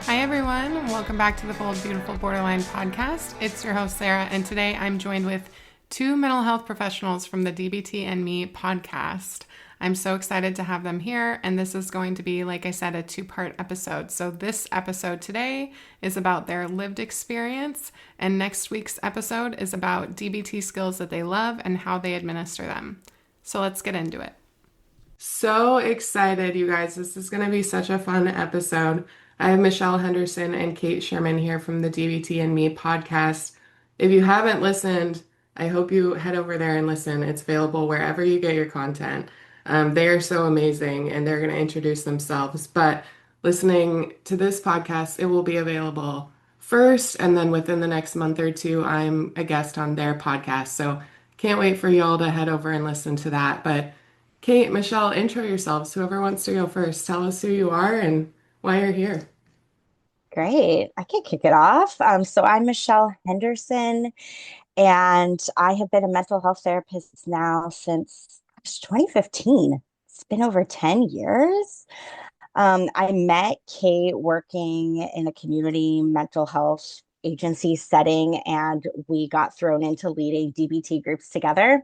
Hi, everyone. Welcome back to the Bold, Beautiful Borderline podcast. It's your host, Sarah, and today I'm joined with two mental health professionals from the DBT and Me podcast. I'm so excited to have them here, and this is going to be, like I said, a two-part episode. So this episode today is about their lived experience, and next week's episode is about DBT skills that they love and how they administer them. So let's get into it. So excited, you guys. This is going to be such a fun episode. I have Michelle Henderson and Kate Sherman here from the DBT and Me podcast. If you haven't listened, I hope you head over there and listen. It's available wherever you get your content. They are so amazing and they're going to introduce themselves. But listening to this podcast, it will be available first. And then within the next month or two, I'm a guest on their podcast. So can't wait for y'all to head over and listen to that. But Kate, Michelle, intro yourselves. Whoever wants to go first, tell us who you are and why you're here. Great. I can kick it off. So I'm Michelle Henderson, and I have been a mental health therapist now since 2015. It's been over 10 years. I met Kate working in a community mental health agency setting, and we got thrown into leading DBT groups together.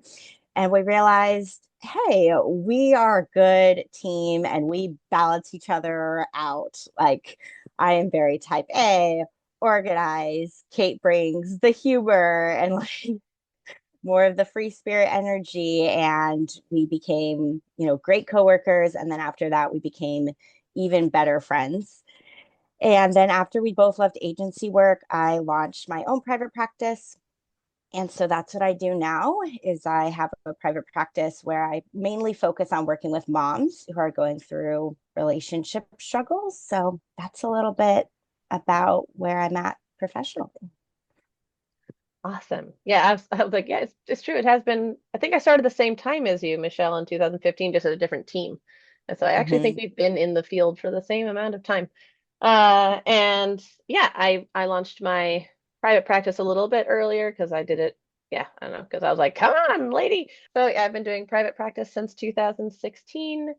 And we realized, hey, we are a good team and we balance each other out. Like, I am very type A, organized. Kate brings the humor and like more of the free spirit energy. And we became, great coworkers. And then after that, we became even better friends. And then after we both left agency work, I launched my own private practice. And so that's what I do now is I have a private practice where I mainly focus on working with moms who are going through relationship struggles. So that's a little bit about where I'm at professionally. Awesome. Yeah, I was like, yeah, it's true. It has been, I think I started the same time as you, Michelle, in 2015, just at a different team. And so I actually think Mhm. we've been in the field for the same amount of time. And yeah, I launched my private practice a little bit earlier because I did it, yeah, I don't know, because I was like, come on, lady. So yeah, I've been doing private practice since 2016.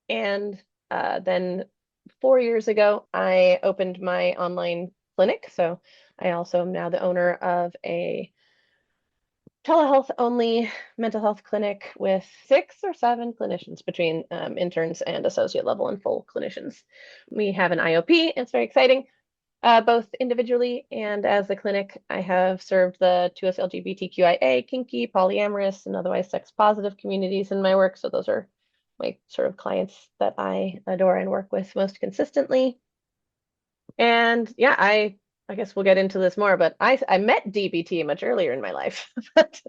And then 4 years ago, I opened my online clinic. So I also am now the owner of a telehealth only mental health clinic with 6 or 7 clinicians between interns and associate level and full clinicians. We have an IOP. It's very exciting. Both individually and as a clinic, I have served the 2S LGBTQIA, kinky, polyamorous, and otherwise sex positive communities in my work. So those are my sort of clients that I adore and work with most consistently. And yeah, I guess we'll get into this more, but I met DBT much earlier in my life, but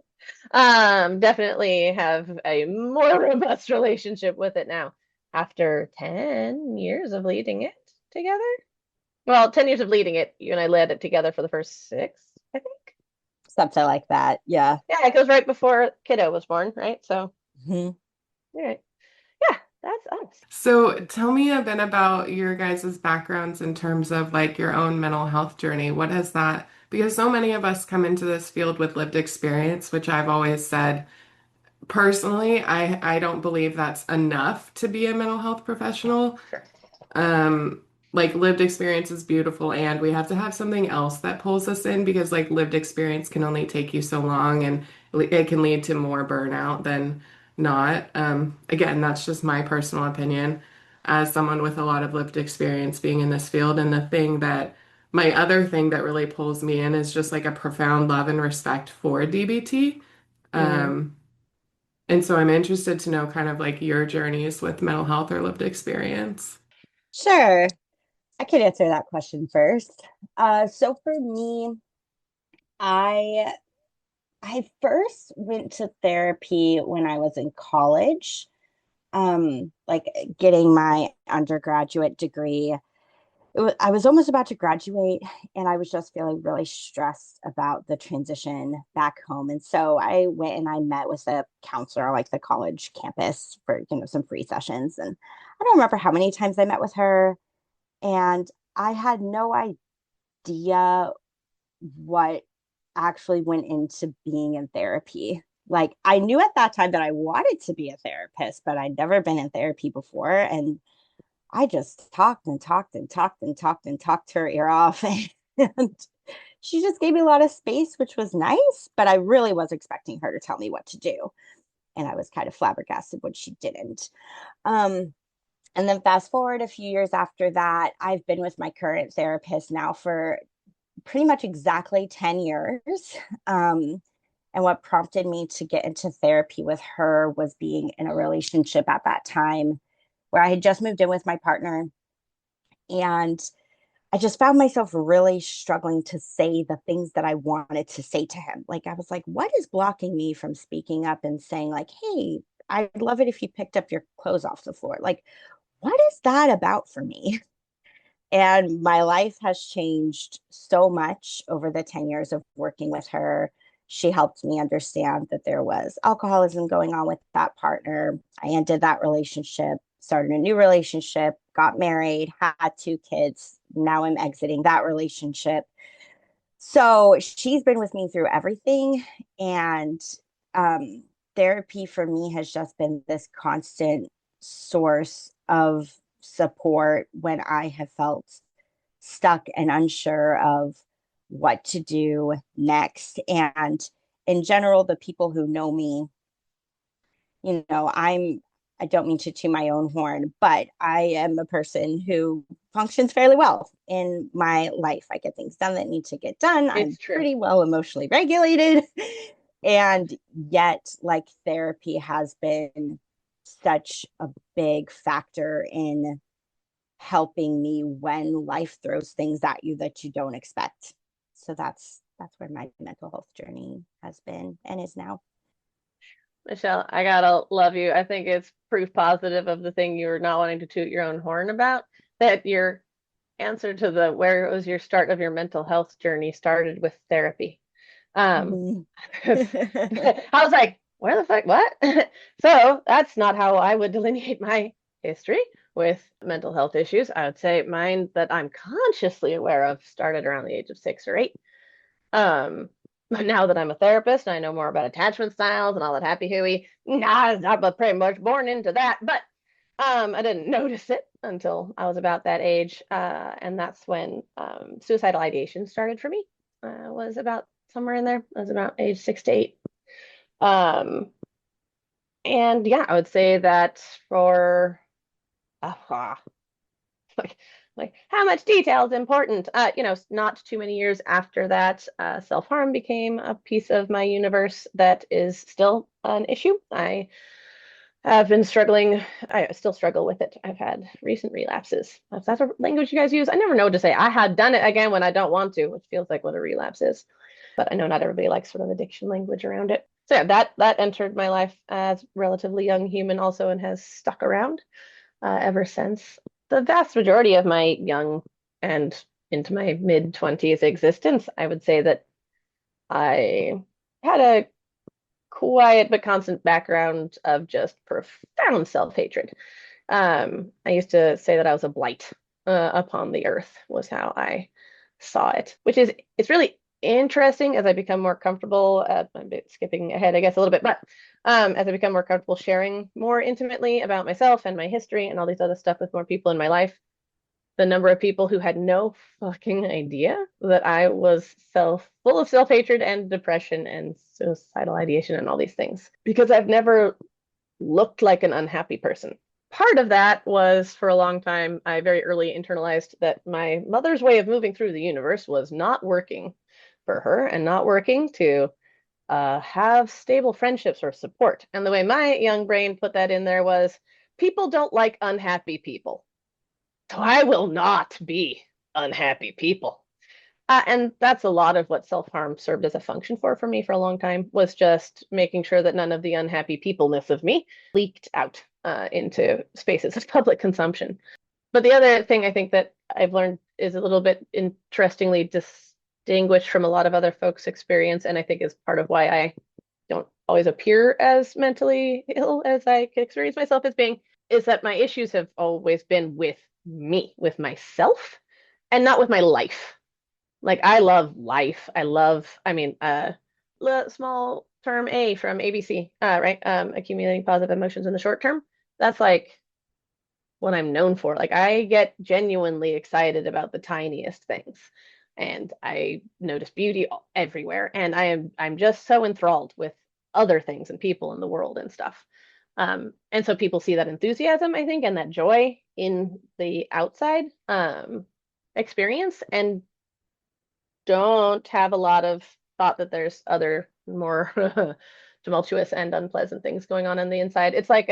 definitely have a more robust relationship with it now after 10 years of leading it together. Well, 10 years of leading it, you and I led it together for the first 6, I think. Something like that. Yeah. Yeah, it goes right before kiddo was born, right? So, Mhm. all right. Yeah, that's us. So tell me a bit about your guys' backgrounds in terms of like your own mental health journey. What has that, because so many of us come into this field with lived experience, which I've always said personally, I don't believe that's enough to be a mental health professional. Sure. Um, like lived experience is beautiful, and we have to have something else that pulls us in because like lived experience can only take you so long, and it can lead to more burnout than not. Again, that's just my personal opinion as someone with a lot of lived experience being in this field. And the thing that my other thing that really pulls me in is just like a profound love and respect for DBT. Mm. Um, and so I'm interested to know kind of like your journeys with mental health or lived experience. Sure. I can answer that question first. So for me, I I first went to therapy when I was in college, like getting my undergraduate degree. I was almost about to graduate and I was just feeling really stressed about the transition back home. And so I went and I met with a counselor on like the college campus for, some free sessions. And I don't remember how many times I met with her. And I had no idea what actually went into being in therapy. Like I knew at that time that I wanted to be a therapist, but I'd never been in therapy before. And I just talked and talked and talked and talked and talked her ear off. And she just gave me a lot of space, which was nice, but I really was expecting her to tell me what to do. And I was kind of flabbergasted when she didn't. Um, and then fast forward a few years after that, I've been with my current therapist now for pretty much exactly 10 years. Um, and what prompted me to get into therapy with her was being in a relationship at that time where I had just moved in with my partner. And I just found myself really struggling to say the things that I wanted to say to him. Like, I was like, what is blocking me from speaking up and saying, like, hey, I'd love it if you picked up your clothes off the floor? Like, what is that about for me? And my life has changed so much over the 10 years of working with her. She helped me understand that there was alcoholism going on with that partner. I ended that relationship, started a new relationship, got married, had two kids. Now I'm exiting that relationship. So she's been with me through everything. And um, therapy for me has just been this constant source of support when I have felt stuck and unsure of what to do next. And in general, the people who know me, I don't mean to toot my own horn, but I am a person who functions fairly well in my life. I get things done that need to get done. I'm It's true. pretty well emotionally regulated. And yet, like, therapy has been such a big factor in helping me when life throws things at you that you don't expect. So that's where my mental health journey has been and is now. Michelle, I gotta love you. I think it's proof positive of the thing you're not wanting to toot your own horn about, that your answer to the where it was your start of your mental health journey started with therapy. Mhm. I was like, where the fuck, what? So that's not how I would delineate my history with mental health issues. I would say mine that I'm consciously aware of started around the age of 6 or 8. Um, but now that I'm a therapist and I know more about attachment styles and all that happy hooey, nah, I'm pretty much born into that. But I didn't notice it until I was about that age, and that's when suicidal ideation started for me. Was about somewhere in there. I was about age 6 to 8. Um, and yeah, I would say that for uh, like how much detail is important. Not too many years after that, self-harm became a piece of my universe that is still an issue. I've been struggling. I still struggle with it. I've had recent relapses. If that's a language you guys use, I never know what to say. I had done it again when I don't want to, which feels like what a relapse is. But I know not everybody likes sort of addiction language around it. So yeah, that entered my life as relatively young human also and has stuck around ever since. The vast majority of my young and into my mid 20s existence, I would say that I had a quiet but constant background of just profound self-hatred. I used to say that I was a blight upon the earth, was how I saw it, which is it's really interesting as I become more comfortable. I'm a bit skipping ahead, I guess, a little bit, but as I become more comfortable sharing more intimately about myself and my history and all these other stuff with more people in my life, the number of people who had no fucking idea that I was full of self-hatred and depression and suicidal ideation and all these things because I've never looked like an unhappy person. Part of that was for a long time, I very early internalized that my mother's way of moving through the universe was not working for her and not working to have stable friendships or support. And the way my young brain put that in there was people don't like unhappy people. So I will not be unhappy people. And that's a lot of what self-harm served as a function for me for a long time, was just making sure that none of the unhappy peopleness of me leaked out into spaces of public consumption. But the other thing I think that I've learned is a little bit interestingly distinguished from a lot of other folks' experience, and I think is part of why I don't always appear as mentally ill as I can experience myself as being, is that my issues have always been with me, with myself, and not with my life. Like I love life. I mean, small term A from ABC, right? Accumulating positive emotions in the short term. That's like what I'm known for. Like I get genuinely excited about the tiniest things. And I notice beauty everywhere. And I'm just so enthralled with other things and people in the world and stuff. And so people see that enthusiasm, I think, and that joy in the outside experience and don't have a lot of thought that there's other more tumultuous and unpleasant things going on the inside. It's like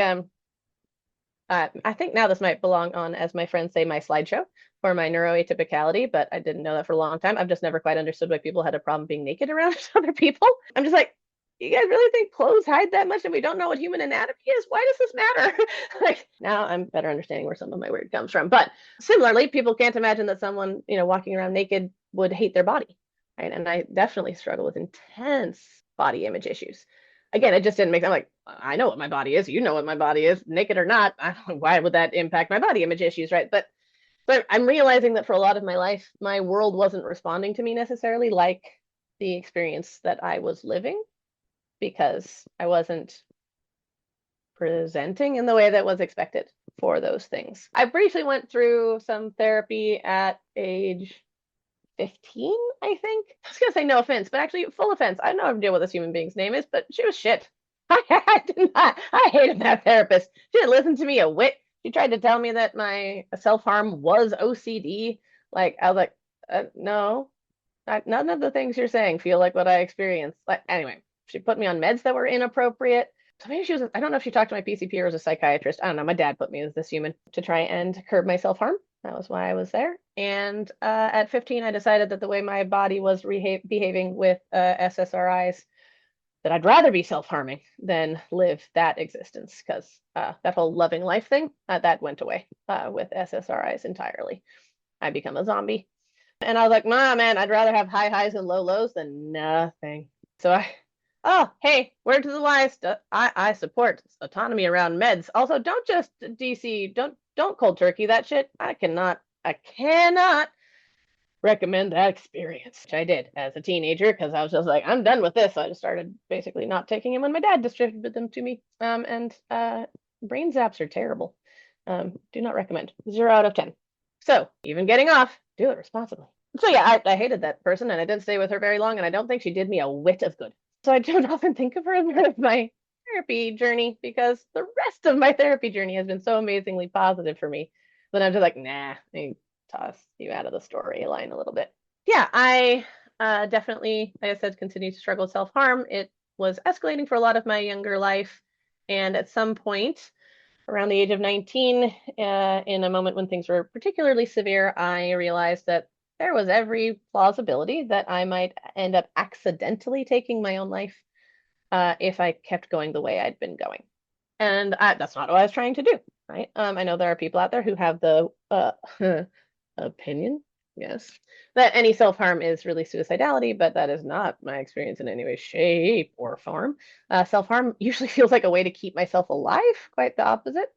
I think now this might belong on, as my friends say, my slideshow for my neuroatypicality, but I didn't know that for a long time. I've just never quite understood why people had a problem being naked around other people. I'm just like, you guys really think clothes hide that much and we don't know what human anatomy is? Why does this matter? Like now I'm better understanding where some of my weird comes from. But similarly, people can't imagine that someone, walking around naked would hate their body. Right. And I definitely struggle with intense body image issues. Again, it just didn't make sense. I'm like, I know what my body is. You know what my body is, naked or not. Why would that impact my body image issues, right? But I'm realizing that for a lot of my life, my world wasn't responding to me necessarily like the experience that I was living because I wasn't presenting in the way that was expected for those things. I briefly went through some therapy at age 15, I think. I was gonna say no offense, but actually full offense. I don't know how to deal with this human being's name is, but she was shit. I hated that therapist. She didn't listen to me a whit. She tried to tell me that my self-harm was OCD. Like I was like, no, none of the things you're saying feel like what I experienced. Like anyway, she put me on meds that were inappropriate. So maybe she was, I don't know if she talked to my PCP or was a psychiatrist. I don't know. My dad put me as this human to try and curb my self-harm. That was why I was there. And at 15, I decided that the way my body was behaving with SSRIs, that I'd rather be self-harming than live that existence because that whole loving life thing, that went away with SSRIs entirely. I become a zombie. And I was like, man, I'd rather have high highs and low lows than nothing. So oh, hey, word to the wise, I support autonomy around meds. Also, don't just DC, don't cold turkey that shit. I cannot recommend that experience, which I did as a teenager because I was just like, I'm done with this. So I just started basically not taking them when my dad distributed them to me. And brain zaps are terrible. Do not recommend. 0 out of 10. So even getting off, do it responsibly. So yeah, I hated that person and I didn't stay with her very long and I don't think she did me a whit of good. So I don't often think of her as part of my therapy journey because the rest of my therapy journey has been so amazingly positive for me. Then I'm just like, nah, I toss you out of the storyline a little bit. Yeah, I definitely, like I said, continue to struggle with self-harm. It was escalating for a lot of my younger life. And at some point, around the age of 19, in a moment when things were particularly severe, I realized that there was every plausibility that I might end up accidentally taking my own life if I kept going the way I'd been going. And that's not what I was trying to do, right? I know there are people out there who have the opinion, yes, that any self-harm is really suicidality, but that is not my experience in any way, shape, or form. Self-harm usually feels like a way to keep myself alive, quite the opposite,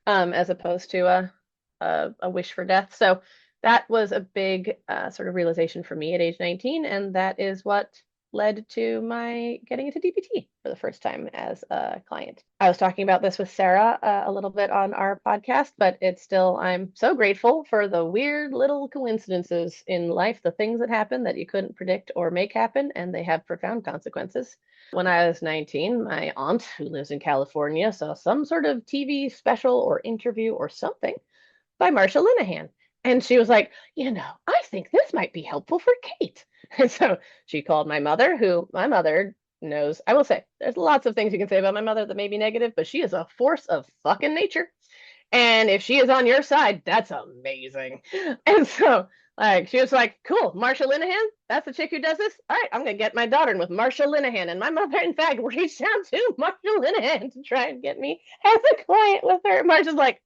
as opposed to a wish for death. So that was a big sort of realization for me at age 19, and that is what led to my getting into DBT for the first time as a client. I was talking about this with Sarah a little bit on our podcast, but it's still, I'm so grateful for the weird little coincidences in life, the things that happen that you couldn't predict or make happen, and they have profound consequences. When I was 19, my aunt, who lives in California, saw some sort of TV special or interview or something by Marsha Linehan. And she was like, I think this might be helpful for Kate. And so she called my mother, who my mother knows. I will say, there's lots of things you can say about my mother that may be negative, but she is a force of fucking nature. And if she is on your side, that's amazing. And so, she was like, cool, Marsha Linehan, that's the chick who does this? All right, I'm going to get my daughter in with Marsha Linehan. And my mother, in fact, reached out to Marsha Linehan to try and get me as a client with her. Marsha's like,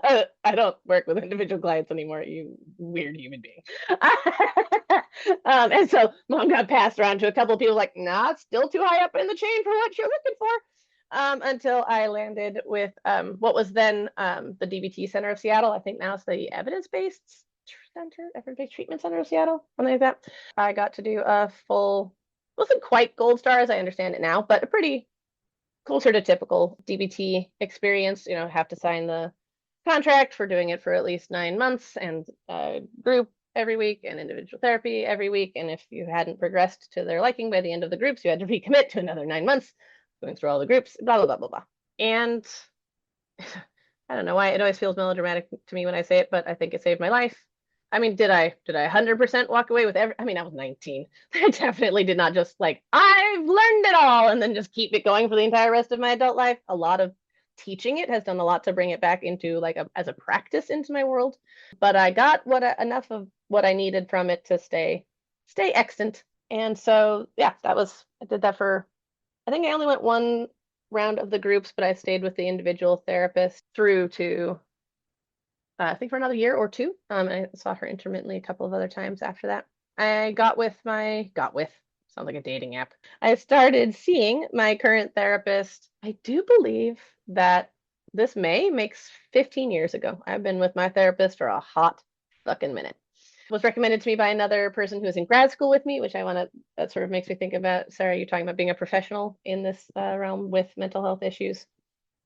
I don't work with individual clients anymore, you weird human being. And so mom got passed around to a couple of people like, nah, it's still too high up in the chain for what you're looking for. Until I landed with what was then the DBT Center of Seattle. I think now it's the Evidence-Based Treatment Center of Seattle, something like that. I got to do a full, wasn't quite gold star as I understand it now, but a pretty closer to typical DBT experience. Have to sign the contract for doing it for at least 9 months, and group every week and individual therapy every week. And if you hadn't progressed to their liking by the end of the groups, you had to recommit to another 9 months going through all the groups, blah, blah, blah, blah, blah. And I don't know why it always feels melodramatic to me when I say it, but I think it saved my life. I mean, did I 100% walk away with I mean, I was 19. I definitely did not just like, I've learned it all and then just keep it going for the entire rest of my adult life. A lot of teaching it has done a lot to bring it back into like as a practice into my world. But I got enough of what I needed from it to stay extant. And so yeah, I did that for, I think I only went one round of the groups, but I stayed with the individual therapist through to I think for another year or two. I saw her intermittently a couple of other times after that. I got with sounds like a dating app. I started seeing my current therapist. I do believe that this May makes 15 years ago. I've been with my therapist for a hot fucking minute. Was recommended to me by another person who was in grad school with me, which that sort of makes me think about, Sarah, you talking about being a professional in this realm with mental health issues.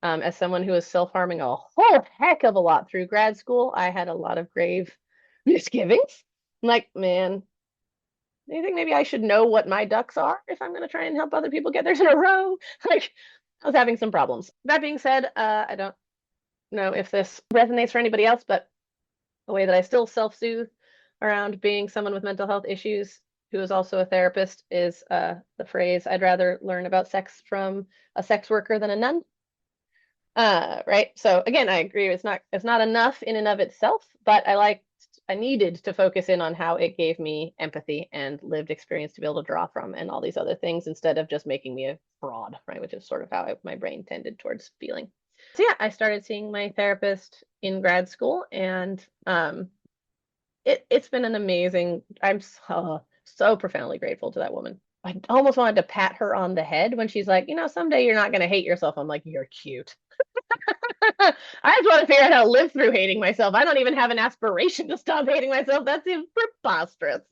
As someone who was self-harming a whole heck of a lot through grad school, I had a lot of grave misgivings. I'm like, man, do you think maybe I should know what my ducks are if I'm going to try and help other people get theirs in a row? Like, I was having some problems. That being said, I don't know if this resonates for anybody else, but the way that I still self-soothe around being someone with mental health issues who is also a therapist is the phrase, I'd rather learn about sex from a sex worker than a nun. Right. So again, I agree. It's not enough in and of itself, but I needed to focus in on how it gave me empathy and lived experience to be able to draw from and all these other things instead of just making me a fraud, right? Which is sort of how my brain tended towards feeling. So yeah, I started seeing my therapist in grad school, and it's been an amazing, I'm so profoundly grateful to that woman. I almost wanted to pat her on the head when she's like, someday you're not going to hate yourself. I'm like, you're cute. I just want to figure out how to live through hating myself. I don't even have an aspiration to stop hating myself. That seems preposterous.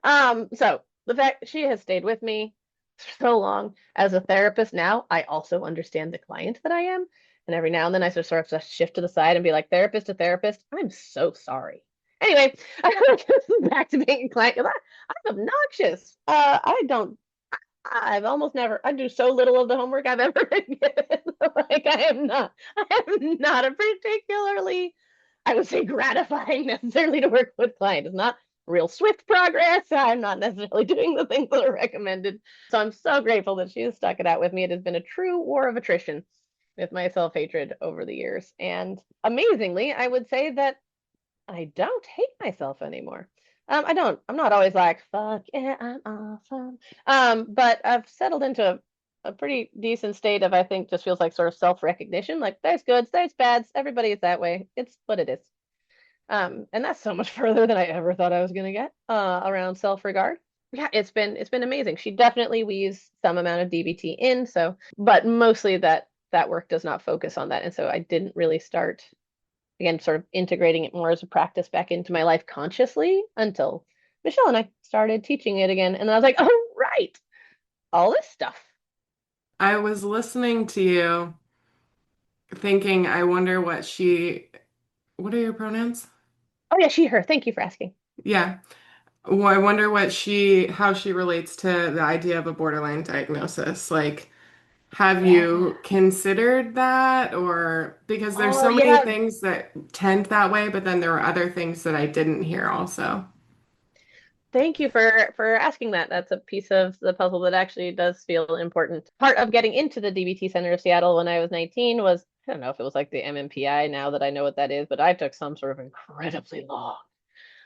So the fact she has stayed with me for so long as a therapist now, I also understand the client that I am. And every now and then I just sort of shift to the side and be like, therapist to therapist, I'm so sorry. Anyway, back to being a client. I'm obnoxious. I've almost never, I do so little of the homework I've ever been given. Like I am not a particularly, I would say, gratifying necessarily to work with clients. It's not real swift progress. I'm not necessarily doing the things that are recommended. So I'm so grateful that she has stuck it out with me. It has been a true war of attrition with my self-hatred over the years. And amazingly, I would say that I don't hate myself anymore. I'm not always like, fuck yeah, I'm awesome. But I've settled into a pretty decent state of, I think, just feels like sort of self-recognition. Like there's goods, there's bads. Everybody is that way. It's what it is. And that's so much further than I ever thought I was gonna get around self-regard. Yeah, it's been amazing. She definitely weaves some amount of DBT in, but mostly that work does not focus on that. And so I didn't really start again, sort of integrating it more as a practice back into my life consciously until Michelle and I started teaching it again. And then I was like, oh, right, all this stuff. I was listening to you thinking, I wonder what are your pronouns? Oh, yeah, she, her. Thank you for asking. Yeah. Well, I wonder how she relates to the idea of a borderline diagnosis. Like, have Yeah. you considered that? Or because there's Oh, so many yeah. things that tend that way, but then there were other things that I didn't hear also. Thank you for asking that. That's a piece of the puzzle that actually does feel important. Part of getting into the DBT Center of Seattle when I was 19 was, I don't know if it was like the MMPI now that I know what that is, but I took some sort of incredibly long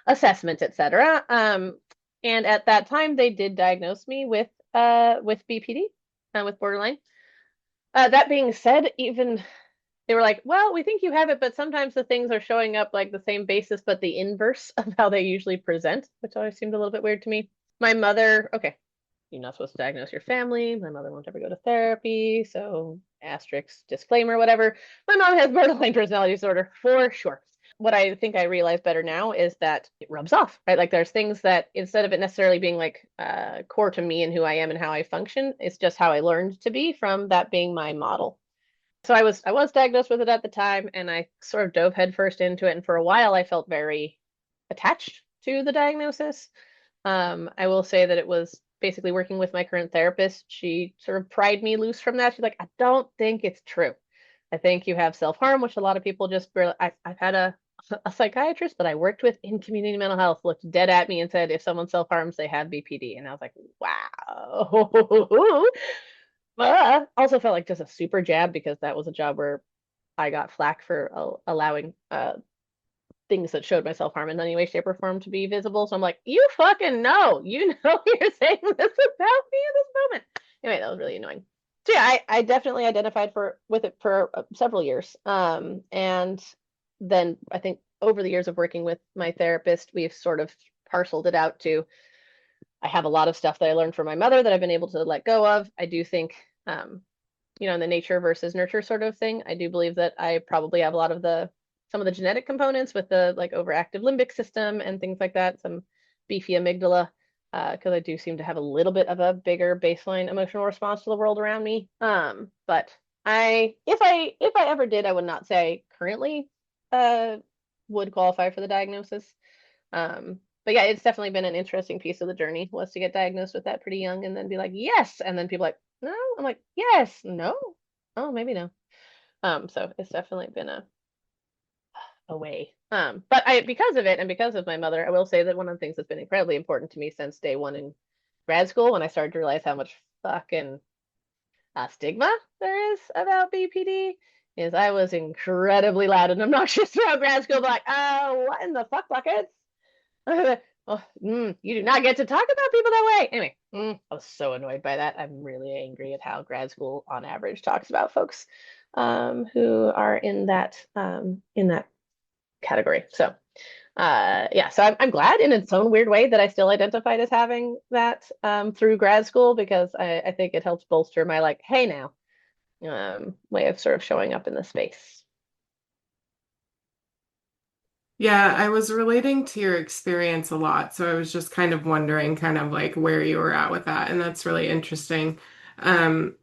assessment, etc. And at that time, they did diagnose me with BPD, with borderline. That being said, even they were like, well, we think you have it, but sometimes the things are showing up like the same basis, but the inverse of how they usually present, which always seemed a little bit weird to me. My mother, okay, you're not supposed to diagnose your family. My mother won't ever go to therapy, so asterisk, disclaimer, whatever. My mom has borderline personality disorder for sure. What I think I realize better now is that it rubs off, right? Like there's things that instead of it necessarily being like core to me and who I am and how I function, it's just how I learned to be from that being my model. So I was diagnosed with it at the time, and I sort of dove headfirst into it. And for a while, I felt very attached to the diagnosis. I will say that it was basically working with my current therapist. She sort of pried me loose from that. She's like, I don't think it's true. I think you have self-harm, which a lot of people just barely. I've had a psychiatrist that I worked with in community mental health looked dead at me and said, if someone self-harms, they have BPD. And I was like, wow. Also felt like just a super jab because that was a job where I got flack for allowing things that showed my self-harm in any way, shape, or form to be visible. So I'm like, you fucking know, you know you're saying this about me in this moment. Anyway, that was really annoying. So yeah, I definitely identified with it for several years. And then I think over the years of working with my therapist, we've sort of parceled it out to I have a lot of stuff that I learned from my mother that I've been able to let go of. I do think in the nature versus nurture sort of thing, I do believe that I probably have a lot of some of the genetic components with the like overactive limbic system and things like that, some beefy amygdala, because I do seem to have a little bit of a bigger baseline emotional response to the world around me. But if I ever did, I would not say I currently would qualify for the diagnosis. But yeah, it's definitely been an interesting piece of the journey was to get diagnosed with that pretty young and then be like, yes. And then people like, no, I'm like, yes, no, oh, maybe no. So it's definitely been a way. But because of it and because of my mother, I will say that one of the things that's been incredibly important to me since day one in grad school, when I started to realize how much fucking stigma there is about BPD, is I was incredibly loud and obnoxious throughout grad school, like, what in the fuck buckets? Oh, you do not get to talk about people that way. Anyway, I was so annoyed by that. I'm really angry at how grad school, on average, talks about folks who are in that category. So, yeah. So I'm glad in its own weird way that I still identified as having that through grad school because I think it helps bolster my like, hey now, way of sort of showing up in the space. Yeah, I was relating to your experience a lot. So I was just kind of wondering kind of like where you were at with that. And that's really interesting. Um,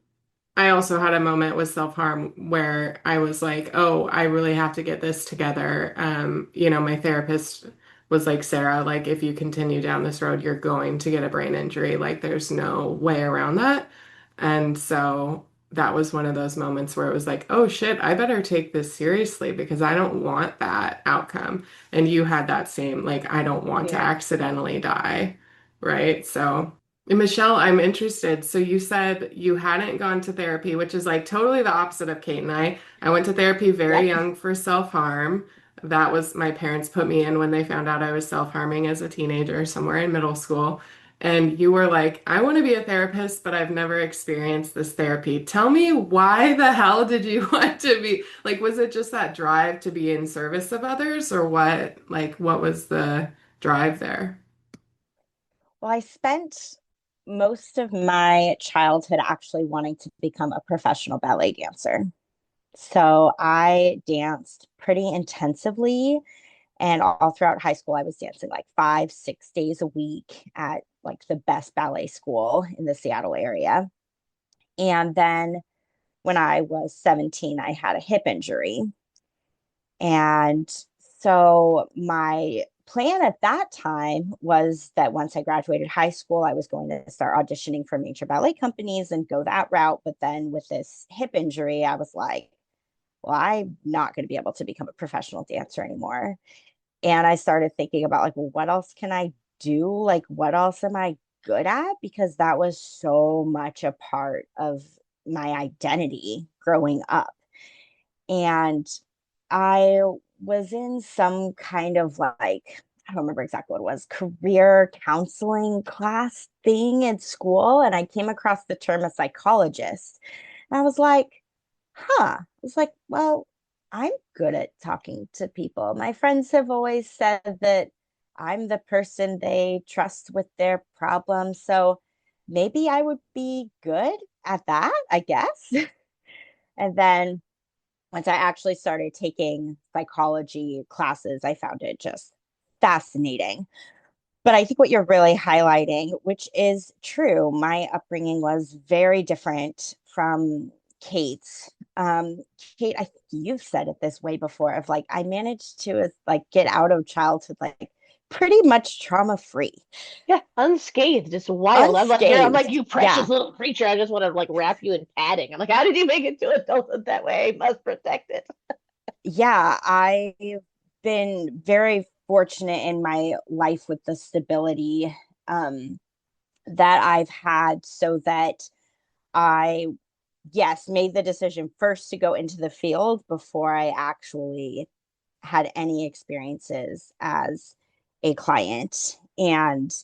I also had a moment with self-harm where I was like, oh, I really have to get this together. My therapist was like, Sarah, like if you continue down this road, you're going to get a brain injury. Like there's no way around that. And so that was one of those moments where it was like, oh shit, I better take this seriously because I don't want that outcome. And you had that same, like, I don't want to Yeah. accidentally die, right? So, and Michelle, I'm interested. So you said you hadn't gone to therapy, which is like totally the opposite of Kate and I. I went to therapy very Yep. young for self-harm. That was my parents put me in when they found out I was self-harming as a teenager, somewhere in middle school. And you were like, I want to be a therapist, but I've never experienced this therapy. Tell me why the hell did you want to be like, was it just that drive to be in service of others or what? Like, what was the drive there? Well, I spent most of my childhood actually wanting to become a professional ballet dancer. So I danced pretty intensively. And all throughout high school, I was dancing like 5, 6 days a week at like the best ballet school in the Seattle area. And then when I was 17, I had a hip injury. And so my plan at that time was that once I graduated high school, I was going to start auditioning for major ballet companies and go that route. But then with this hip injury, I was like, well, I'm not going to be able to become a professional dancer anymore. And I started thinking about like, well, what else can I do? Like, what else am I good at? Because that was so much a part of my identity growing up. And I was in some kind of like, I don't remember exactly what it was, career counseling class thing in school. And I came across the term a psychologist. And I was like, huh. I was like, well, I'm good at talking to people. My friends have always said that I'm the person they trust with their problems. So maybe I would be good at that, I guess. And then once I actually started taking psychology classes, I found it just fascinating. But I think what you're really highlighting, which is true, my upbringing was very different from Kate's. Kate, I think you've said it this way before of like, I managed to like get out of childhood like pretty much trauma free, Yeah, unscathed, just wild. I'm like, here, I'm like, unscathed. you precious Yeah. little creature. I just want to like wrap you in padding. I'm like, how did you make it to adulthood that way? I must protect it. Yeah. I've been very fortunate in my life with the stability um, that I've had so that I, yes, made the decision first to go into the field before I actually had any experiences as a client. And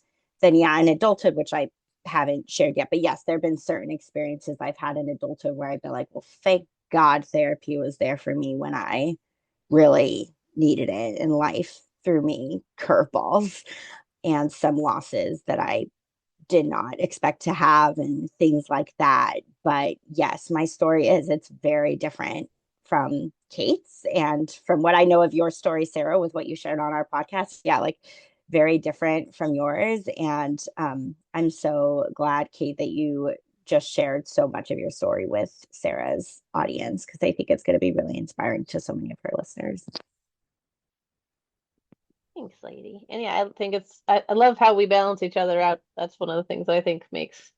then, yeah, in adulthood, which I haven't shared yet, but yes, there have been certain experiences I've had in adulthood where I've been like, well, thank God therapy was there for me when I really needed it, and life threw me curveballs and some losses that I did not expect to have and things like that. But yes, my story is it's very different from Kate's, and from what I know of your story, Sarah, with what you shared on our podcast. Yeah, like very different from yours. And I'm so glad, Kate, that you just shared so much of your story with Sarah's audience, because I think it's going to be really inspiring to so many of her listeners. Thanks, lady. And yeah, I think I love how we balance each other out. That's one of the things I think makes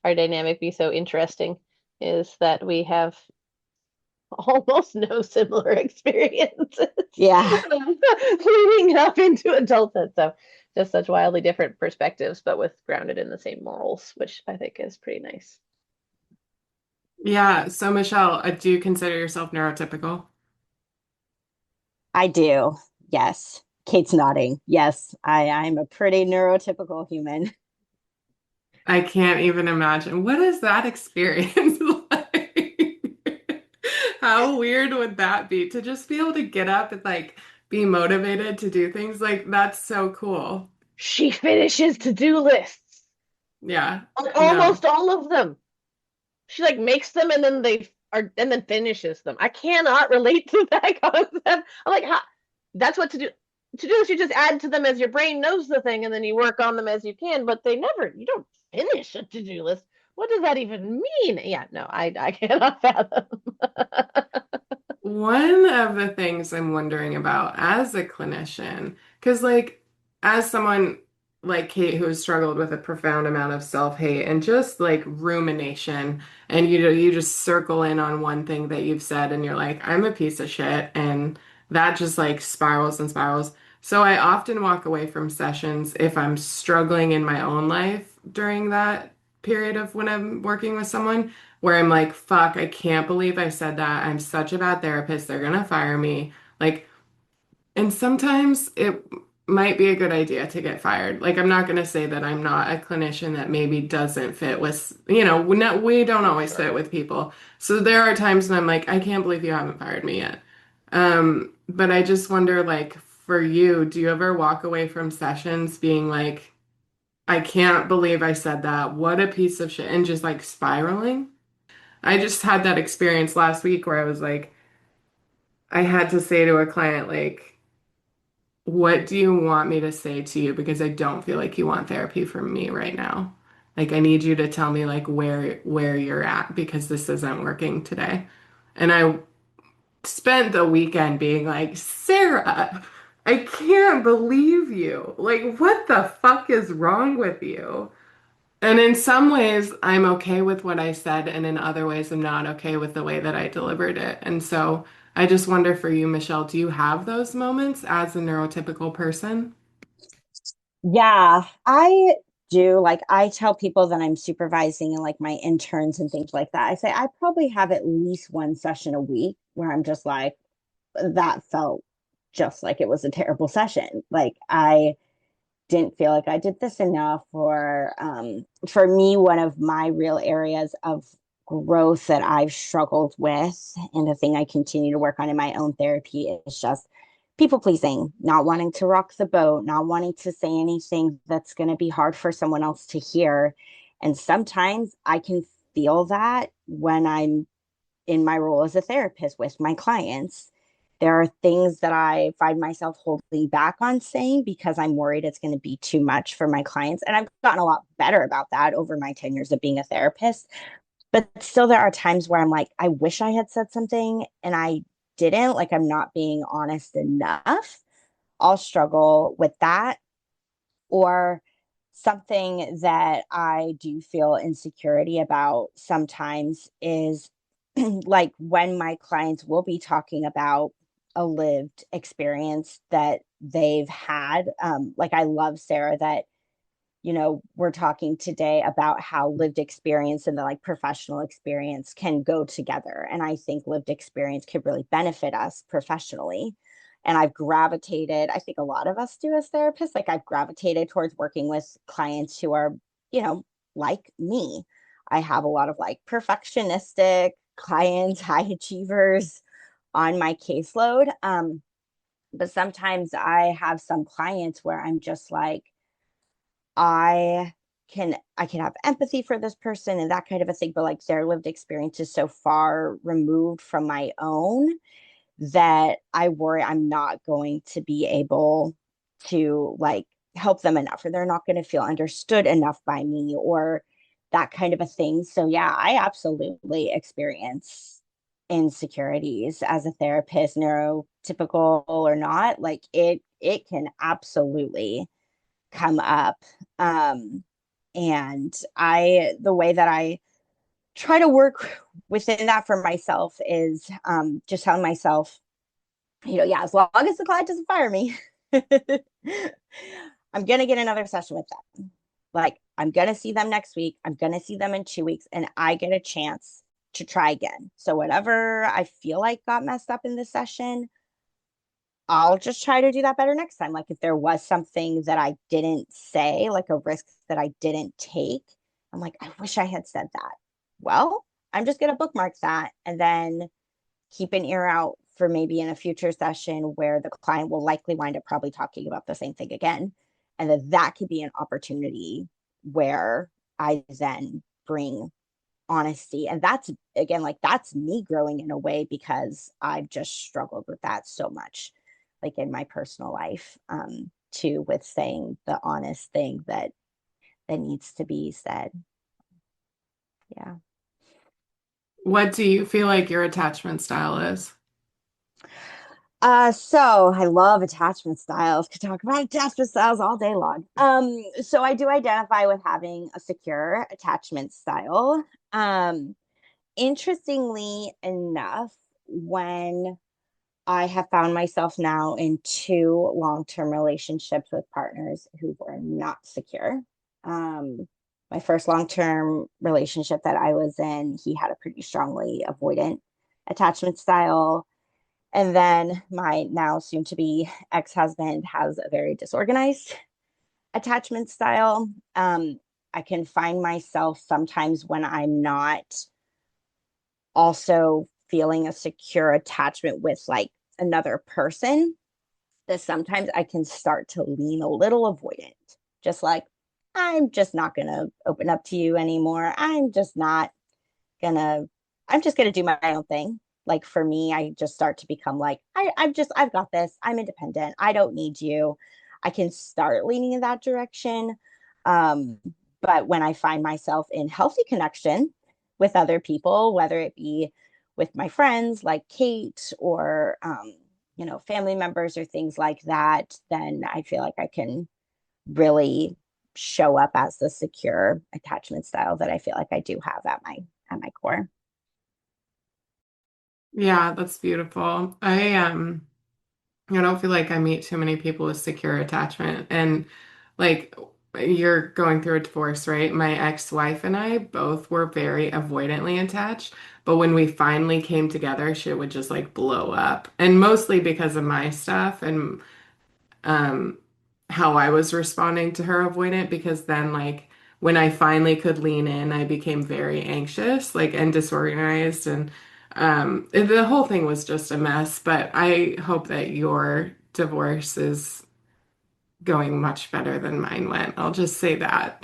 our dynamic be so interesting, is that we have almost no similar experiences Yeah. leading up into adulthood. So just such wildly different perspectives, but with grounded in the same morals, which I think is pretty nice. Yeah. So, Michelle, do you consider yourself neurotypical? I do. Yes. Kate's nodding. Yes, I'm a pretty neurotypical human. I can't even imagine. What is that experience like? How weird would that be to just be able to get up and like be motivated to do things? Like, that's so cool. She finishes to-do lists, Yeah. like No. almost all of them. She like makes them and then they are and then finishes them. I cannot relate to that concept. I'm like, how? That's what to do is you just add to them as your brain knows the thing, and then you work on them as you can. But you don't finish a to-do list. What does that even mean? Yeah, no, I cannot fathom. One of the things I'm wondering about as a clinician, because like as someone like Kate who has struggled with a profound amount of self-hate and just like rumination, and you just circle in on one thing that you've said and you're like, I'm a piece of shit, and that just like spirals and spirals. So I often walk away from sessions if I'm struggling in my own life during that period of when I'm working with someone where I'm like, fuck, I can't believe I said that. I'm such a bad therapist. They're gonna fire me. Like, and sometimes it might be a good idea to get fired. Like, I'm not gonna say that I'm not a clinician that maybe doesn't fit with, we don't always Sure. fit with people. So there are times when I'm like, I can't believe you haven't fired me yet. But I just wonder, like, for you, do you ever walk away from sessions being like, I can't believe I said that. What a piece of shit, and just like spiraling? I just had that experience last week where I was like, I had to say to a client, like, what do you want me to say to you? Because I don't feel like you want therapy from me right now. Like, I need you to tell me like where you're at because this isn't working today. And I spent the weekend being like, Sarah, I can't believe you. Like, what the fuck is wrong with you? And in some ways, I'm okay with what I said, and in other ways, I'm not okay with the way that I delivered it. And so I just wonder for you, Michelle, do you have those moments as a neurotypical person? Yeah, I do. Like, I tell people that I'm supervising and like my interns and things like that. I say I probably have at least one session a week where I'm just like, that felt just like it was a terrible session. Like, I didn't feel like I did this enough. Or for me, one of my real areas of growth that I've struggled with, and the thing I continue to work on in my own therapy, is just people pleasing, not wanting to rock the boat, not wanting to say anything that's going to be hard for someone else to hear. And sometimes I can feel that when I'm in my role as a therapist with my clients. There are things that I find myself holding back on saying because I'm worried it's going to be too much for my clients. And I've gotten a lot better about that over my 10 years of being a therapist. But still, there are times where I'm like, I wish I had said something and I didn't, like, I'm not being honest enough. I'll struggle with that. Or something that I do feel insecurity about sometimes is like when my clients will be talking about a lived experience that they've had. Like, I love, Sarah, that we're talking today about how lived experience and the like professional experience can go together. And I think lived experience could really benefit us professionally. And I've gravitated, I think a lot of us do as therapists, like I've gravitated towards working with clients who are, you know, like me. I have a lot of like perfectionistic clients, high achievers on my caseload. But sometimes I have some clients where I'm just like, I I can have empathy for this person and that kind of a thing, but like their lived experience is so far removed from my own that I worry I'm not going to be able to like help them enough, or they're not going to feel understood enough by me, or that kind of a thing. So yeah, I absolutely experience insecurities as a therapist, neurotypical or not. Like it can absolutely come up. Um, and the way that I try to work within that for myself is just telling myself, yeah, as long as the client doesn't fire me, I'm going to get another session with them. Like, I'm going to see them next week. I'm going to see them in 2 weeks, and I get a chance to try again. So, whatever I feel like got messed up in this session, I'll just try to do that better next time. Like if there was something that I didn't say, like a risk that I didn't take, I'm like, I wish I had said that. Well, I'm just going to bookmark that and then keep an ear out for maybe in a future session where the client will likely wind up probably talking about the same thing again. And that could be an opportunity where I then bring honesty. And that's, again, like that's me growing in a way because I've just struggled with that so much, like in my personal life, too, with saying the honest thing that needs to be said. Yeah. What do you feel like your attachment style is? So I love attachment styles. Could talk about attachment styles all day long. So I do identify with having a secure attachment style. Interestingly enough, when I have found myself now in two long-term relationships with partners who were not secure. My first long-term relationship that I was in, he had a pretty strongly avoidant attachment style. And then my now soon to be ex-husband has a very disorganized attachment style. I can find myself sometimes when I'm not also feeling a secure attachment with like another person, that sometimes I can start to lean a little avoidant, just like, I'm just not going to open up to you anymore. Gonna, I'm just going to do my own thing. Like for me, I just start to become like, I've got this. I'm independent. I don't need you. I can start leaning in that direction. Um, but when I find myself in healthy connection with other people, whether it be with my friends like Kate or, family members or things like that, then I feel like I can really show up as the secure attachment style that I feel like I do have at my core. Yeah, that's beautiful. I don't feel like I meet too many people with secure attachment. And like you're going through a divorce, right? My ex-wife and I both were very avoidantly attached. But when we finally came together, shit would just like blow up. And mostly because of my stuff and um how I was responding to her avoidant, because then like when I finally could lean in, I became very anxious, like and disorganized, and the whole thing was just a mess. But I hope that your divorce is going much better than mine went. I'll just say that.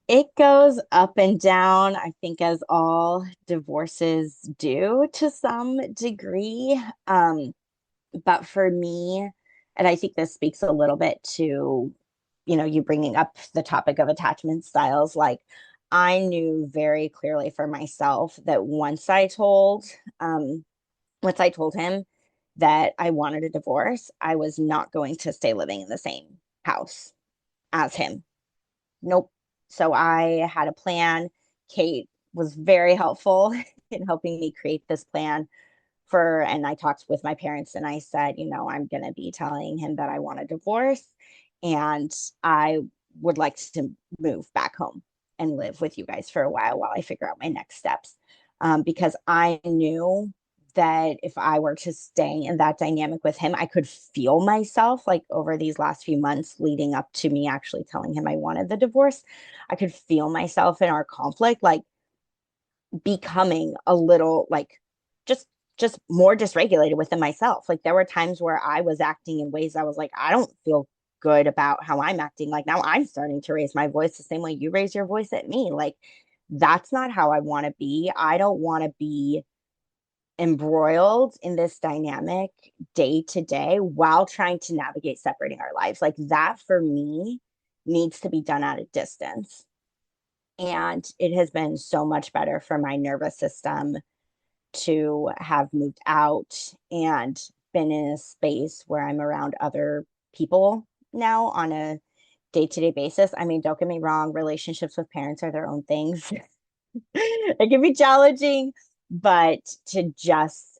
It goes up and down, I think, as all divorces do to some degree. But for me, and I think this speaks a little bit to, you bringing up the topic of attachment styles, like I knew very clearly for myself that once I told him that I wanted a divorce, I was not going to stay living in the same house as him. Nope. So I had a plan. Kate was very helpful in helping me create this plan and I talked with my parents and I said, I'm going to be telling him that I want a divorce and I would like to move back home and live with you guys for a while I figure out my next steps. Because I knew that if I were to stay in that dynamic with him, I could feel myself like over these last few months leading up to me actually telling him I wanted the divorce. I could feel myself in our conflict, like becoming a little like just just more dysregulated within myself. Like there were times where I was acting in ways I was like, I don't feel good about how I'm acting. Like now I'm starting to raise my voice the same way you raise your voice at me. Like that's not how I want to be. I don't want to be embroiled in this dynamic day to day while trying to navigate separating our lives. Like that for me needs to be done at a distance. And it has been so much better for my nervous system to have moved out and been in a space where I'm around other people now on a day-to-day basis. I mean, don't get me wrong, relationships with parents are their own things. It can be challenging, but to just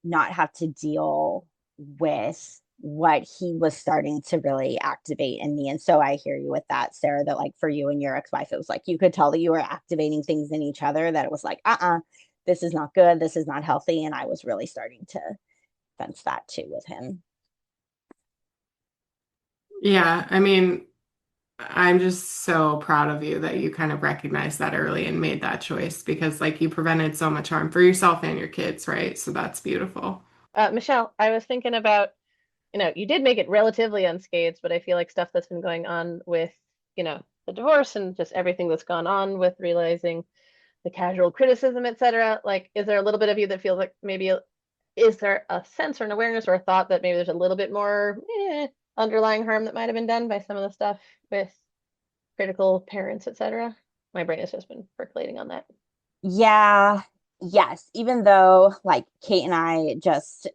not have to deal with what he was starting to really activate in me. And so I hear you with that, Sarah, that like for you and your ex-wife, it was like you could tell that you were activating things in each other that it was like, this is not good. This is not healthy. And I was really starting to sense that too with him. Yeah, I mean, I'm just so proud of you that you kind of recognized that early and made that choice because, like, you prevented so much harm for yourself and your kids, right? So that's beautiful. Michelle, I was thinking about, you did make it relatively unscathed, but I feel like stuff that's been going on with, the divorce and just everything that's gone on with realizing the casual criticism, etc. Like, is there a little bit of you that feels like maybe, is there a sense or an awareness or a thought that maybe there's a little bit more underlying harm that might have been done by some of the stuff with critical parents, etc.? My brain has just been percolating on that. Yeah, yes. Even though like Kate and I just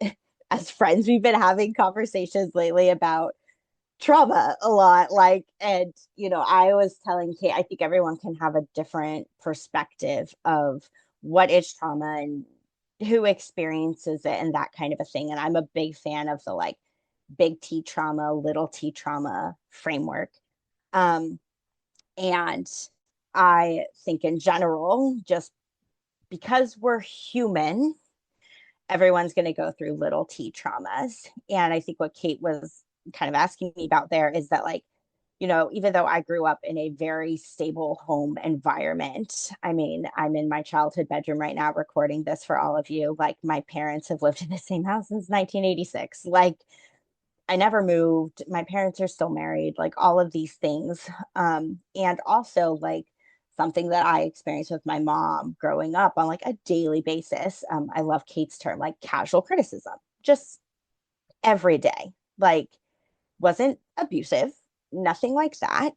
as friends, we've been having conversations lately about trauma a lot. Like, and I was telling Kate, I think everyone can have a different perspective of what is trauma and who experiences it and that kind of a thing. And I'm a big fan of the like big T trauma, little T trauma framework. Um, and I think in general, just because we're human, everyone's going to go through little T traumas. And I think what Kate was kind of asking me about there is that, like, even though I grew up in a very stable home environment, I mean, I'm in my childhood bedroom right now recording this for all of you. Like, my parents have lived in the same house since 1986. Like, I never moved. My parents are still married, like all of these things. And also, like, something that I experienced with my mom growing up on like a daily basis. I love Kate's term, like casual criticism, just every day. Like, wasn't abusive, nothing like that,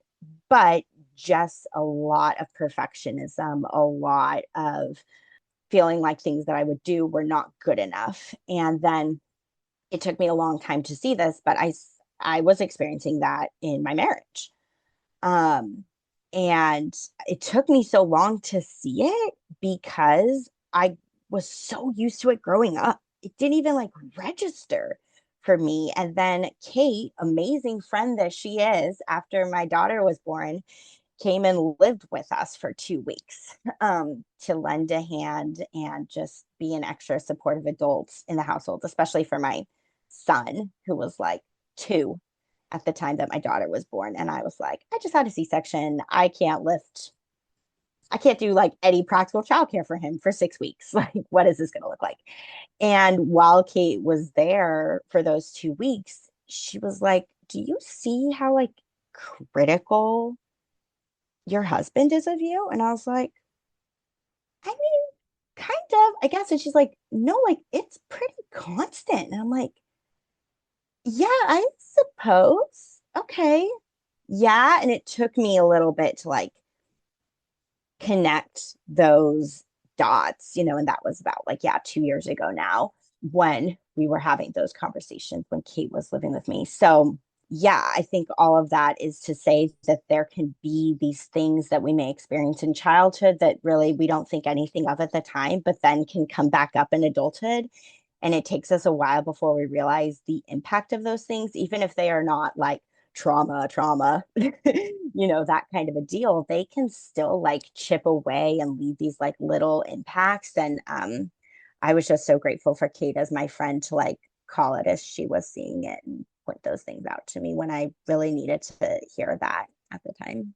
but just a lot of perfectionism, a lot of feeling like things that I would do were not good enough. And then it took me a long time to see this, but I was experiencing that in my marriage. Um, and it took me so long to see it because I was so used to it growing up. It didn't even like register for me. And then Kate, amazing friend that she is, after my daughter was born, came and lived with us for 2 weeks to lend a hand and just be an extra supportive adult in the household, especially for my son, who was like 2 at the time that my daughter was born. And I was like, I just had a C-section. I can't do like any practical childcare for him for 6 weeks. Like, what is this going to look like? And while Kate was there for those 2 weeks, she was like, do you see how like critical your husband is of you? And I was like, I mean, kind of, I guess. And she's like, no, like it's pretty constant. And I'm like, yeah, I suppose. Okay. Yeah. And it took me a little bit to like connect those dots, and that was about like, yeah, 2 years ago now when we were having those conversations when Kate was living with me. So, yeah, I think all of that is to say that there can be these things that we may experience in childhood that really we don't think anything of at the time, but then can come back up in adulthood. And it takes us a while before we realize the impact of those things, even if they are not like trauma, that kind of a deal. They can still like chip away and leave these like little impacts. And I was just so grateful for Kate as my friend to like call it as she was seeing it and point those things out to me when I really needed to hear that at the time.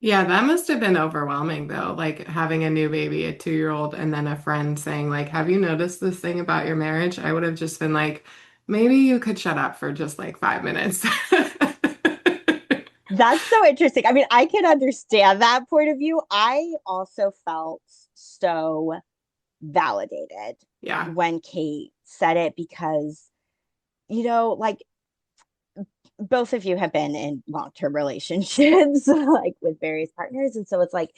Yeah, that must have been overwhelming though, like having a new baby, a 2-year-old, and then a friend saying like, "Have you noticed this thing about your marriage?" I would have just been like, "Maybe you could shut up for just like 5 minutes." That's so interesting. I mean, I can understand that point of view. I also felt so validated Yeah. when Kate said it because, like both of you have been in long-term relationships, like with various partners. And so it's like,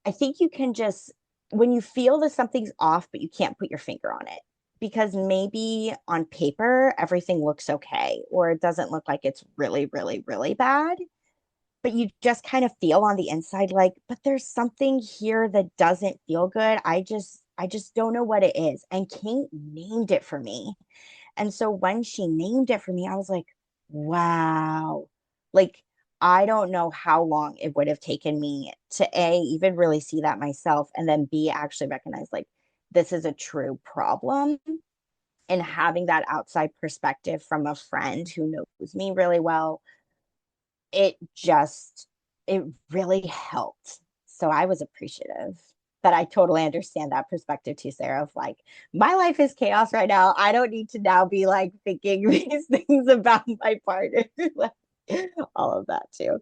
I think you can just, when you feel that something's off, but you can't put your finger on it, because maybe on paper, everything looks okay, or it doesn't look like it's really, really, really bad. But you just kind of feel on the inside like, but there's something here that doesn't feel good. I just don't know what it is. And Kate named it for me. And so when she named it for me, I was like, wow. Like, I don't know how long it would have taken me to A, even really see that myself, and then B, actually recognize like this is a true problem. And having that outside perspective from a friend who knows me really well, it just, it really helped. So I was appreciative. But I totally understand that perspective too, Sarah, of like, my life is chaos right now. I don't need to now be like thinking these things about my partner. Like, all of that too.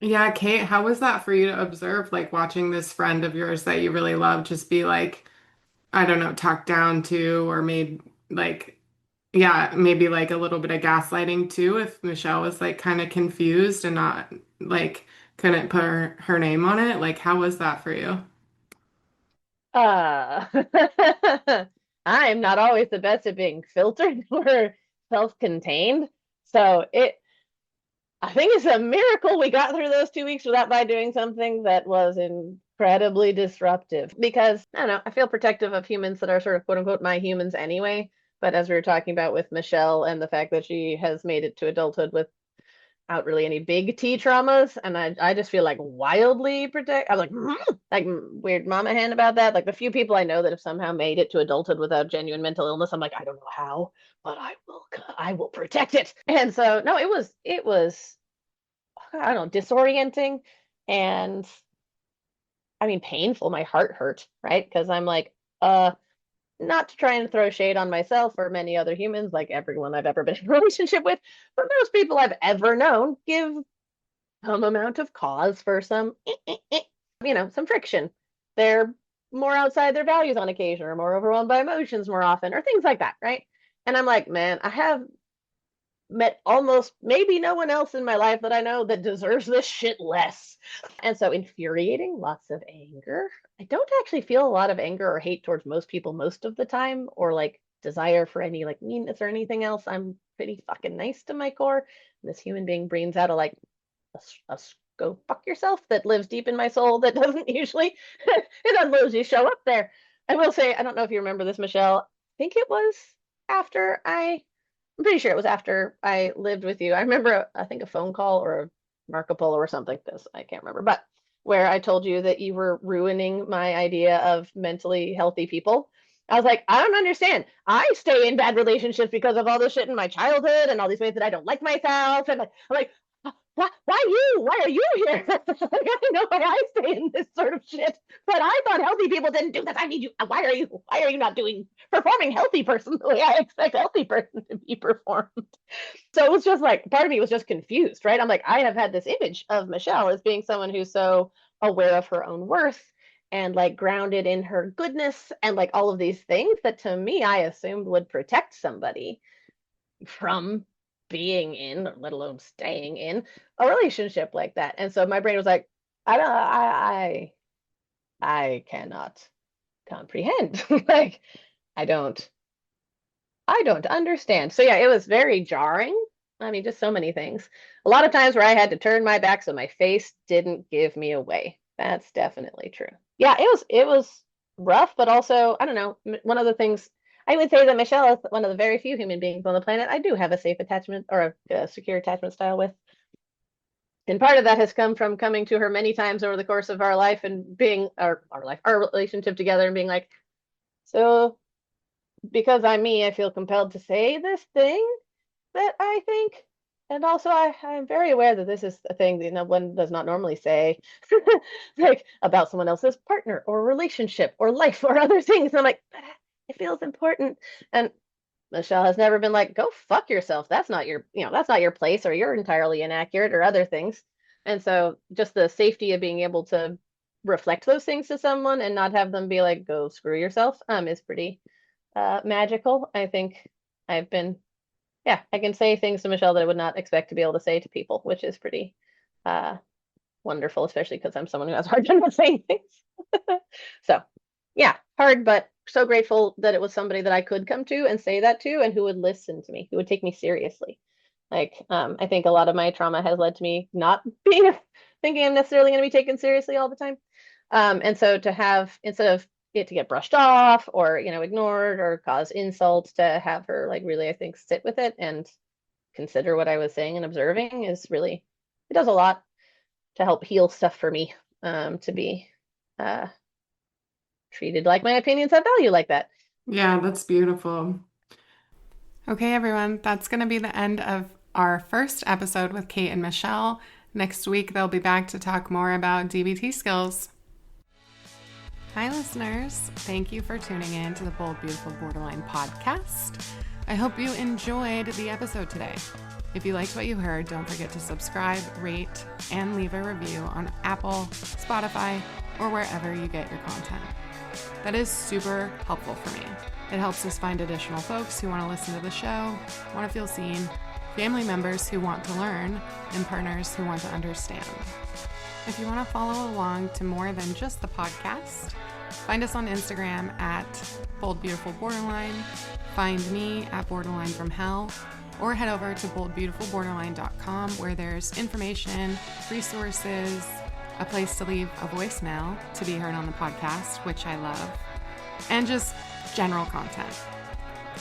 Yeah, Kate, how was that for you to observe, like watching this friend of yours that you really love just be like, I don't know, talked down to or made like, yeah, maybe like a little bit of gaslighting too, if Michelle was like kind of confused and not like couldn't put her name on it. Like, how was that for you? Uh, I'm not always the best at being filtered or self-contained. So I think it's a miracle we got through those 2 weeks without by doing something that was incredibly disruptive. Because I don't know, I feel protective of humans that are sort of quote unquote my humans anyway. But as we were talking about with Michelle and the fact that she has made it to adulthood with out really any big T traumas, and I just feel like wildly protect. I'm like like weird mama hen about that. Like the few people I know that have somehow made it to adulthood without genuine mental illness, I'm like I don't know how, but I will protect it. And so no, it was I don't know, disorienting, and I mean painful. My heart hurt, right? Because I'm like not to try and throw shade on myself or many other humans, like everyone I've ever been in a relationship with, but most people I've ever known give some amount of cause for some, some friction. They're more outside their values on occasion, or more overwhelmed by emotions more often, or things like that, right? And I'm like, man, I have met almost maybe no one else in my life that I know that deserves this shit less. And so infuriating, lots of anger. I don't actually feel a lot of anger or hate towards most people most of the time, or like desire for any like meanness or anything else. I'm pretty fucking nice to my core. And this human being brings out a go fuck yourself that lives deep in my soul that doesn't usually it doesn't usually show up there. I will say, I don't know if you remember this, Michelle. I think it was after I'm pretty sure it was after I lived with you. I remember, I think a phone call or a Marco Polo or something, because I can't remember, but where I told you that you were ruining my idea of mentally healthy people. I was like, I don't understand. I stay in bad relationships because of all this shit in my childhood and all these ways that I don't like myself. And like, I'm like, why you? Why are you here? Like, I know why I stay in this sort of shit. But I thought healthy people didn't do this. I need you. Why are you not performing healthy person the way I expect healthy person to be performed? So it was just like part of me was just confused, right? I'm like, I have had this image of Michelle as being someone who's so aware of her own worth and like grounded in her goodness and like all of these things that to me I assumed would protect somebody from being in, let alone staying in a relationship like that. And so my brain was like, I cannot comprehend. Like, I don't understand. So yeah, it was very jarring. I mean, just so many things. A lot of times where I had to turn my back so my face didn't give me away. That's definitely true. Yeah, it was rough, but also, I don't know, one of the things I would say that Michelle is one of the very few human beings on the planet I do have a safe attachment or a secure attachment style with. And part of that has come from coming to her many times over the course of our life and being our relationship together and being like, so because I'm me, I feel compelled to say this thing that I think. And also, I'm very aware that this is a thing that one does not normally say, like about someone else's partner or relationship or life or other things. And I'm like, but it feels important. And Michelle has never been like, go fuck yourself. That's not your, that's not your place, or you're entirely inaccurate or other things. And so just the safety of being able to reflect those things to someone and not have them be like, go screw yourself, is pretty magical. I think I've been, yeah, I can say things to Michelle that I would not expect to be able to say to people, which is pretty wonderful, especially because I'm someone who has a hard time with saying things. So yeah, hard, but so grateful that it was somebody that I could come to and say that to, and who would listen to me, who would take me seriously. Like, I think a lot of my trauma has led to me not thinking I'm necessarily going to be taken seriously all the time. And so to have, instead of it to get brushed off or, ignored or cause insults, to have her like really, I think, sit with it and consider what I was saying and observing is really, it does a lot to help heal stuff for me, to be treated like my opinions have value like that. Yeah, that's beautiful. Okay, everyone, that's going to be the end of our first episode with Kate and Michelle. Next week, they'll be back to talk more about DBT skills. Hi, listeners. Thank you for tuning in to the Bold, Beautiful Borderline podcast. I hope you enjoyed the episode today. If you liked what you heard, don't forget to subscribe, rate, and leave a review on Apple, Spotify, or wherever you get your content. That is super helpful for me. It helps us find additional folks who want to listen to the show, want to feel seen, family members who want to learn, and partners who want to understand. If you want to follow along to more than just the podcast, find us on Instagram at Bold Beautiful Borderline, find me at Borderline from Hell, or head over to boldbeautifulborderline.com, where there's information, resources, a place to leave a voicemail to be heard on the podcast, which I love, and just general content.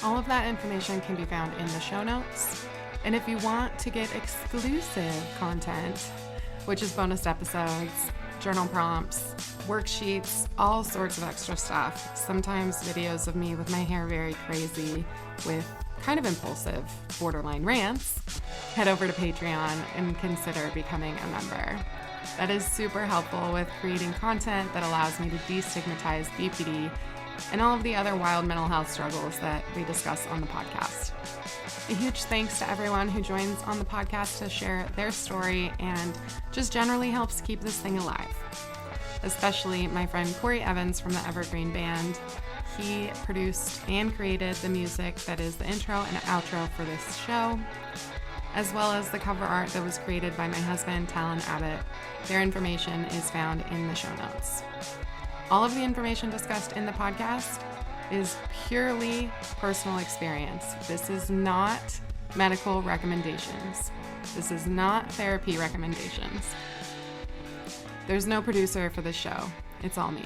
All of that information can be found in the show notes. And if you want to get exclusive content, which is bonus episodes, journal prompts, worksheets, all sorts of extra stuff, sometimes videos of me with my hair very crazy with kind of impulsive borderline rants, head over to Patreon and consider becoming a member. That is super helpful with creating content that allows me to destigmatize BPD and all of the other wild mental health struggles that we discuss on the podcast. A huge thanks to everyone who joins on the podcast to share their story and just generally helps keep this thing alive. Especially my friend Corey Evans from the Evergreen Band. He produced and created the music that is the intro and outro for this show, as well as the cover art that was created by my husband, Talon Abbott. Their information is found in the show notes. All of the information discussed in the podcast is purely personal experience. This is not medical recommendations. This is not therapy recommendations. There's no producer for this show. It's all me.